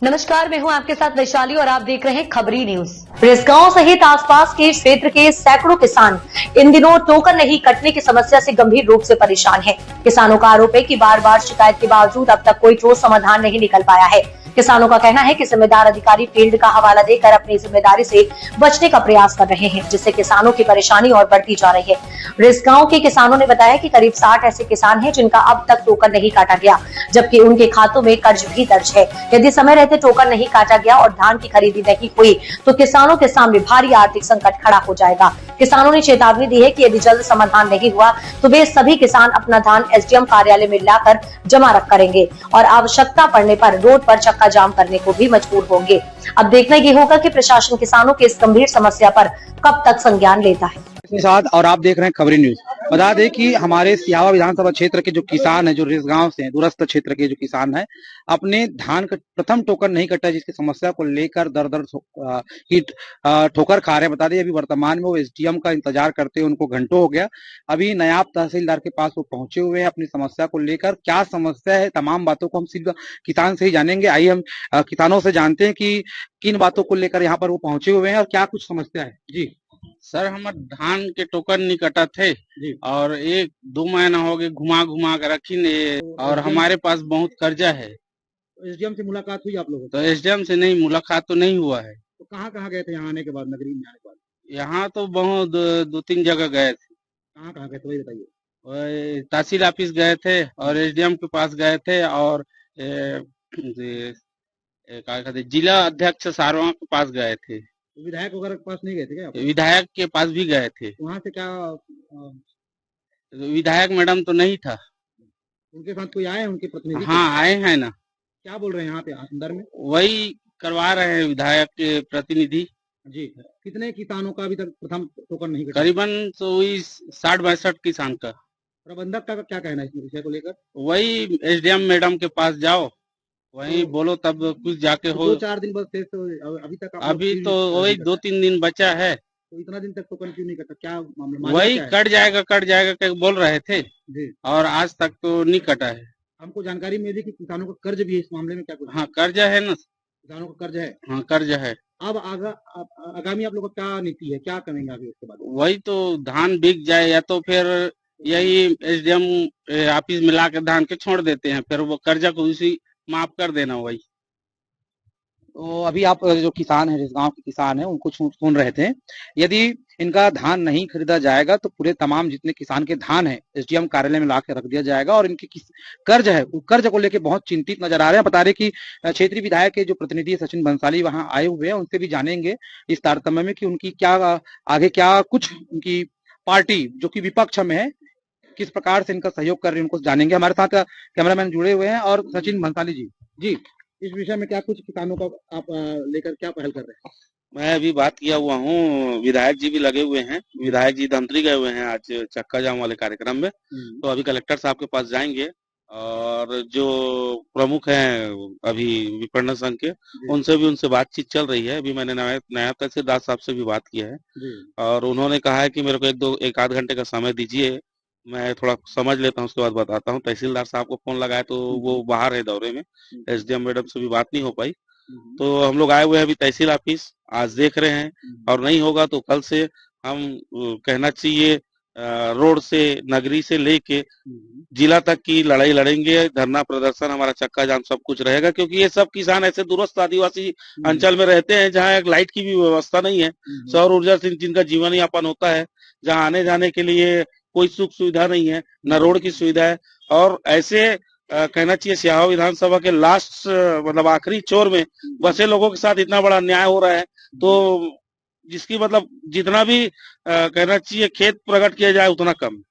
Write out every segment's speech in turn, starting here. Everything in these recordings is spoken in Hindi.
नमस्कार, मैं हूं आपके साथ वैशाली और आप देख रहे हैं खबरी न्यूज। रिसगांव सहित आसपास के क्षेत्र के सैकड़ों किसान इन दिनों टोकन नहीं कटने की समस्या से गंभीर रूप से परेशान हैं। किसानों का आरोप है कि बार बार शिकायत के बावजूद अब तक कोई ठोस समाधान नहीं निकल पाया है। किसानों का कहना है कि जिम्मेदार अधिकारी फील्ड का हवाला देकर अपनी जिम्मेदारी से बचने का प्रयास कर रहे हैं, जिससे किसानों की परेशानी और बढ़ती जा रही है। रिसगांव के किसानों ने बताया कि करीब 60 ऐसे किसान हैं जिनका अब तक टोकन नहीं काटा गया, जबकि उनके खातों में कर्ज भी दर्ज है। यदि समय रहते टोकन नहीं काटा गया और धान की खरीदी नहीं हुई तो किसानों के सामने भारी आर्थिक संकट खड़ा हो जाएगा। किसानों ने चेतावनी दी है कि यदि जल्द समाधान नहीं हुआ तो वे सभी किसान अपना धान एसडीएम कार्यालय में लाकर जमा रख करेंगे और आवश्यकता पड़ने पर रोड पर चक्का जाम करने को भी मजबूर होंगे। अब देखना ये होगा कि प्रशासन किसानों की इस गंभीर समस्या पर कब तक संज्ञान लेता है। साथ और आप देख रहे हैं खबरी न्यूज। बता दें कि हमारे सियावा विधानसभा क्षेत्र के जो किसान हैं, जो रिसगांव से दूरस्थ क्षेत्र के जो किसान हैं, अपने धान का प्रथम टोकन नहीं कटा, जिसकी समस्या को लेकर दर दर की ठोकर खा रहे हैं। बता दें अभी वर्तमान में वो एसडीएम का इंतजार करते हुए उनको घंटों हो गया। अभी नायब तहसीलदार के पास वो पहुंचे हुए हैं अपनी समस्या को लेकर। क्या समस्या है, तमाम बातों को हम सीधा किसान से ही जानेंगे। आइए हम किसानों से जानते हैं कि किन बातों को लेकर यहाँ पर वो पहुंचे हुए हैं और क्या कुछ समस्या है। जी सर, हमारे धान के टोकन नहीं कटा थे और 1-2 महीना हो गए घुमा घुमा कर रखी ने, और हमारे पास बहुत कर्जा है। एसडीएम से मुलाकात हुई आप लोगों तो एसडीएम से नहीं, मुलाकात तो नहीं हुआ है। तो कहाँ गए थे यहाँ आने के बाद, नगरी में आने के बाद? यहाँ तो बहुत 2-3 जगह गए थे। कहाँ गए थे वही बताइए। तहसील ऑफिस गए थे और एसडीएम के पास गए थे और क्या कहते हैं, जिला अध्यक्ष सारवा के पास गए थे। विधायक वगैरह के पास नहीं गए थे क्या? विधायक के पास भी गए थे। वहाँ से क्या विधायक मैडम तो नहीं था। उनके साथ कोई आए, उनके प्रतिनिधि? हाँ आए हैं ना। क्या बोल रहे हैं यहाँ पे अंदर में? वही करवा रहे हैं विधायक के प्रतिनिधि। जी, कितने किसानों का अभी तक प्रथम टोकन नहीं कटा? करीबन तो वही 60-62 किसान का। प्रबंधक का क्या कहना है इस विषय को लेकर? वही एसडीएम मैडम के पास जाओ, वही बोलो तब कुछ जाके हो। 2-4 दिन बस थे तो अभी तक अभी तो वही 2-3 दिन बचा है। तो इतना दिन तक टोकन क्यों नहीं कटा? क्या मामला? वही कट जाएगा बोल रहे थे जी, और आज तक तो नहीं कटा है। हमको जानकारी मिली कि किसानों का कर्ज भी है इस मामले में, क्या कुछ? हाँ कर्जा है ना, किसानों का कर्ज है। हाँ कर्जा है। अब आगामी आप लोगों का क्या नीति है, क्या करेंगे आगे उसके बाद? वही तो धान बिक जाए या तो फिर यही एसडीएम ऑफिस में ला के धान के छोड़ देते हैं, फिर वो कर्जा को उसी माफ कर देना। वही तो अभी आप जो किसान है, जिस गांव के किसान है, उनको सुन रहे थे। यदि इनका धान नहीं खरीदा जाएगा तो पूरे तमाम जितने किसान के धान है एसडीएम कार्यालय में ला के रख दिया जाएगा और इनके कर्ज है, वो कर्ज को लेके बहुत चिंतित नजर आ रहे हैं। बता रहे कि क्षेत्रीय विधायक के जो प्रतिनिधि सचिन बंसाली वहां आए हुए हैं, उनसे भी जानेंगे इस तारतम्य में कि उनकी क्या आगे क्या कुछ उनकी पार्टी जो कि विपक्ष में है किस प्रकार से इनका सहयोग कर रही है, उनको जानेंगे। हमारे साथ कैमरामैन जुड़े हुए हैं और सचिन बंसाली जी इस विषय में क्या कुछ किसानों का आप लेकर क्या पहल कर रहे हैं? मैं अभी बात किया हुआ हूँ, विधायक जी भी लगे हुए हैं। विधायक जी धमतरी गए हुए हैं आज चक्का जाम वाले कार्यक्रम में। तो अभी कलेक्टर साहब के पास जाएंगे और जो प्रमुख हैं अभी विपणन संघ के, उनसे बातचीत चल रही है। अभी मैंने नायब तहसीलदार साहब से भी बात किया है और उन्होंने कहा है कि मेरे को 1-8 घंटे का समय दीजिए, मैं थोड़ा समझ लेता हूँ, उसके बाद बताता हूँ। तहसीलदार साहब को फोन लगाया तो वो बाहर है दौरे में, एसडीएम मैडम से भी बात नहीं हो पाई। तो हम लोग आए हुए हैं अभी तहसील ऑफिस, आज देख रहे हैं और नहीं होगा तो कल से हम कहना चाहिए रोड से, नगरी से लेके जिला तक की लड़ाई लड़ेंगे। धरना प्रदर्शन, हमारा चक्का जाम सब कुछ रहेगा, क्योंकि ये सब किसान ऐसे दूरस्थ आदिवासी अंचल में रहते हैं जहाँ एक लाइट की भी व्यवस्था नहीं है, सौर ऊर्जा से जिनका जीवन यापन होता है, जहाँ आने जाने के लिए कोई सुख सुविधा नहीं है, न रोड की सुविधा है। और ऐसे कहना चाहिए सियावा विधानसभा के लास्ट मतलब आखिरी चोर में बसे लोगों के साथ इतना बड़ा अन्याय हो रहा है, तो जिसकी मतलब जितना भी कहना चाहिए खेत प्रकट किया जाए उतना कम।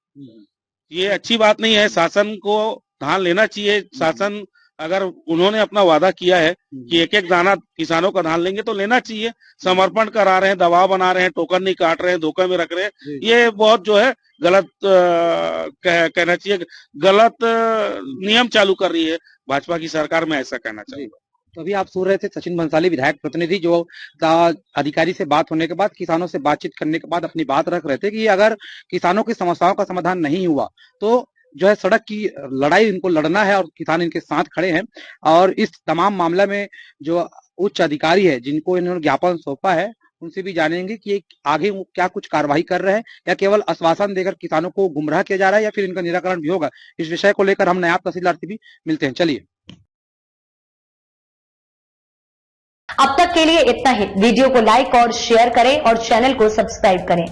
ये अच्छी बात नहीं है। शासन को धान लेना चाहिए। शासन अगर उन्होंने अपना वादा किया है कि एक एक दाना किसानों का धान लेंगे तो लेना चाहिए। समर्पण करा रहे हैं, दबाव बना रहे हैं, टोकन नहीं काट रहे हैं, धोखे में रख रहे हैं, ये बहुत जो है गलत कहना चाहिए, गलत नियम चालू कर रही है भाजपा की सरकार में, ऐसा कहना चाहिए। तो अभी आप सुन रहे थे सचिन बंसाली विधायक प्रतिनिधि, जो अधिकारी से बात होने के बाद, किसानों से बातचीत करने के बाद अपनी बात रख रहे थे कि अगर किसानों की समस्याओं का समाधान नहीं हुआ तो जो है सड़क की लड़ाई इनको लड़ना है और किसान इनके साथ खड़े हैं। और इस तमाम मामला में जो उच्च अधिकारी है जिनको इन्होंने ज्ञापन सौंपा है उनसे भी जानेंगे कि ये आगे वो क्या कुछ कार्रवाई कर रहे हैं या केवल आश्वासन देकर किसानों को गुमराह किया जा रहा है या फिर इनका निराकरण भी होगा। इस विषय को लेकर हम नायब तहसीलदार से भी मिलते हैं। चलिए, अब तक के लिए इतना ही। वीडियो को लाइक और शेयर करें और चैनल को सब्सक्राइब करें।